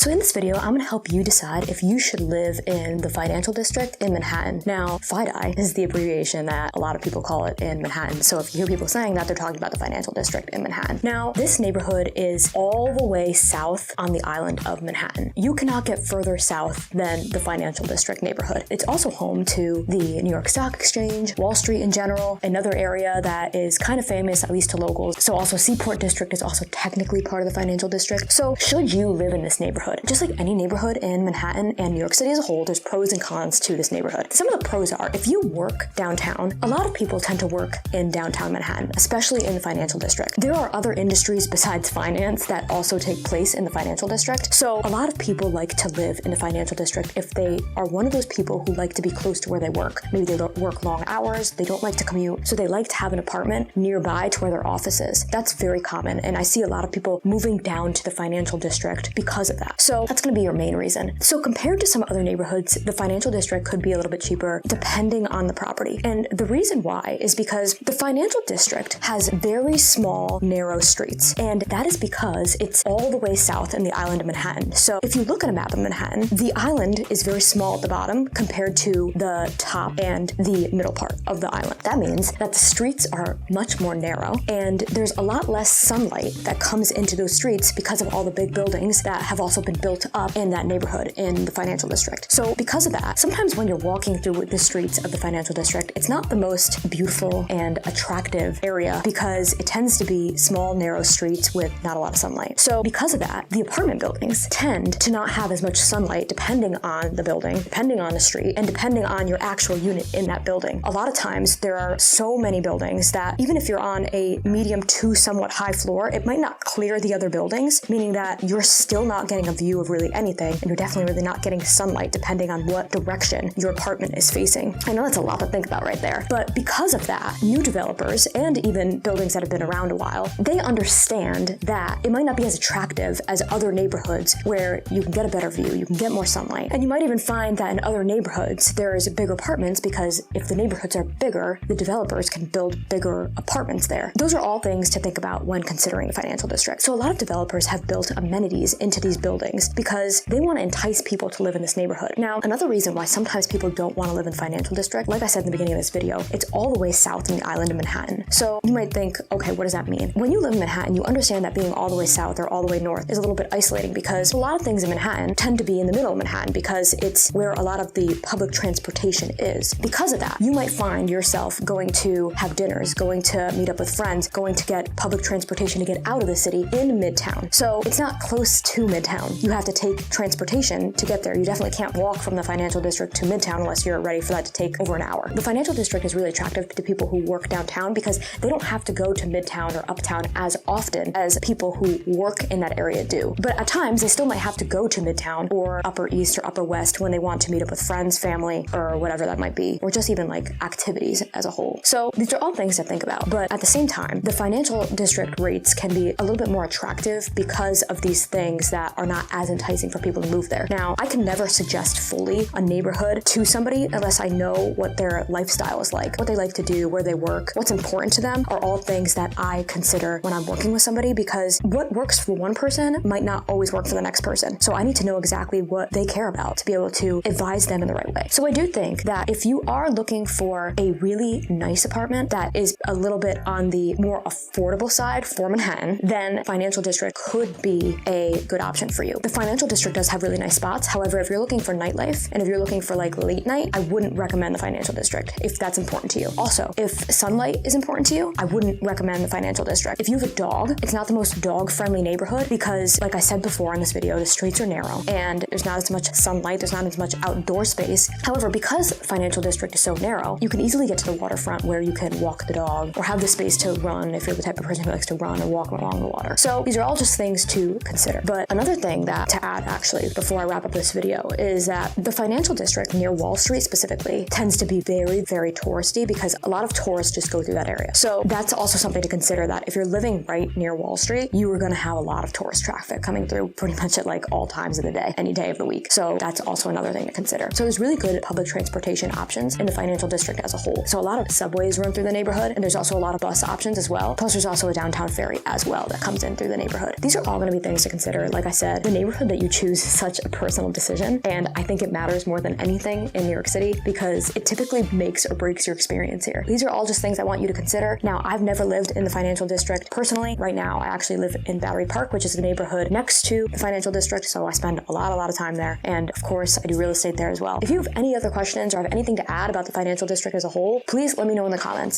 So in this video, I'm going to help you decide if you should live in the financial district in Manhattan. Now, FIDI is the abbreviation that a lot of people call it in Manhattan. So if you hear people saying that, they're talking about the financial district in Manhattan. Now, this neighborhood is all the way south on the island of Manhattan. You cannot get further south than the financial district neighborhood. It's also home to the New York Stock Exchange, Wall Street in general, another area that is kind of famous, at least to locals. So also Seaport District is also technically part of the financial district. So should you live in this neighborhood? Just like any neighborhood in Manhattan and New York City as a whole, there's pros and cons to this neighborhood. Some of the pros are, if you work downtown, a lot of people tend to work in downtown Manhattan, especially in the financial district. There are other industries besides finance that also take place in the financial district. So a lot of people like to live in the financial district if they are one of those people who like to be close to where they work. Maybe they don't work long hours, they don't like to commute, so they like to have an apartment nearby to where their office is. That's very common, and I see a lot of people moving down to the financial district because of that. So that's going to be your main reason. So compared to some other neighborhoods, the financial district could be a little bit cheaper depending on the property. And the reason why is because the financial district has very small, narrow streets. And that is because it's all the way south in the island of Manhattan. So if you look at a map of Manhattan, the island is very small at the bottom compared to the top and the middle part of the island. That means that the streets are much more narrow and there's a lot less sunlight that comes into those streets because of all the big buildings that have also been built up in that neighborhood in the financial district. So because of that, sometimes when you're walking through the streets of the financial district, it's not the most beautiful and attractive area because it tends to be small, narrow streets with not a lot of sunlight. So because of that, the apartment buildings tend to not have as much sunlight depending on the building, depending on the street, and depending on your actual unit in that building. A lot of times there are so many buildings that even if you're on a medium to somewhat high floor, it might not clear the other buildings, meaning that you're still not getting a view of really anything, and you're definitely really not getting sunlight depending on what direction your apartment is facing. I know that's a lot to think about right there, but because of that, new developers and even buildings that have been around a while, they understand that it might not be as attractive as other neighborhoods where you can get a better view, you can get more sunlight. And you might even find that in other neighborhoods, there's bigger apartments because if the neighborhoods are bigger, the developers can build bigger apartments there. Those are all things to think about when considering the financial district. So a lot of developers have built amenities into these buildings because they want to entice people to live in this neighborhood. Now, another reason why sometimes people don't want to live in financial district, like I said in the beginning of this video, it's all the way south in the island of Manhattan. So you might think, okay, what does that mean? When you live in Manhattan, you understand that being all the way south or all the way north is a little bit isolating because a lot of things in Manhattan tend to be in the middle of Manhattan because it's where a lot of the public transportation is. Because of that, you might find yourself going to have dinners, going to meet up with friends, going to get public transportation to get out of the city in Midtown. So it's not close to Midtown. You have to take transportation to get there. You definitely can't walk from the financial district to Midtown unless you're ready for that to take over an hour. The financial district is really attractive to people who work downtown because they don't have to go to Midtown or Uptown as often as people who work in that area do. But at times, they still might have to go to Midtown or Upper East or Upper West when they want to meet up with friends, family, or whatever that might be, or just even like activities as a whole. So these are all things to think about. But at the same time, the financial district rates can be a little bit more attractive because of these things that are not as enticing for people to move there. Now, I can never suggest fully a neighborhood to somebody unless I know what their lifestyle is like, what they like to do, where they work, what's important to them are all things that I consider when I'm working with somebody because what works for one person might not always work for the next person. So I need to know exactly what they care about to be able to advise them in the right way. So I do think that if you are looking for a really nice apartment that is a little bit on the more affordable side for Manhattan, then financial district could be a good option for you. The financial district does have really nice spots. However, if you're looking for nightlife and if you're looking for like late night, I wouldn't recommend the financial district if that's important to you. Also, if sunlight is important to you, I wouldn't recommend the financial district. If you have a dog, it's not the most dog-friendly neighborhood because, like I said before in this video, the streets are narrow and there's not as much sunlight, there's not as much outdoor space. However, because financial district is so narrow, you can easily get to the waterfront where you can walk the dog or have the space to run if you're the type of person who likes to run or walk along the water. So these are all just things to consider. But another thing that to add actually before I wrap up this video is that the financial district near Wall Street specifically tends to be very, very touristy because a lot of tourists just go through that area. So that's also something to consider, that if you're living right near Wall Street, you are going to have a lot of tourist traffic coming through pretty much at like all times of the day, any day of the week. So that's also another thing to consider. So there's really good public transportation options in the financial district as a whole. So a lot of subways run through the neighborhood, and there's also a lot of bus options as well. Plus there's also a downtown ferry as well that comes in through the neighborhood. These are all going to be things to consider. Like I said, the neighborhood that you choose is such a personal decision, and I think it matters more than anything in New York City because it typically makes or breaks your experience here. These are all just things I want you to consider. Now, I've never lived in the financial district personally. Right now, I actually live in Battery Park, which is the neighborhood next to the financial district, so I spend a lot of time there. And of course, I do real estate there as well. If you have any other questions or have anything to add about the financial district as a whole, please let me know in the comments.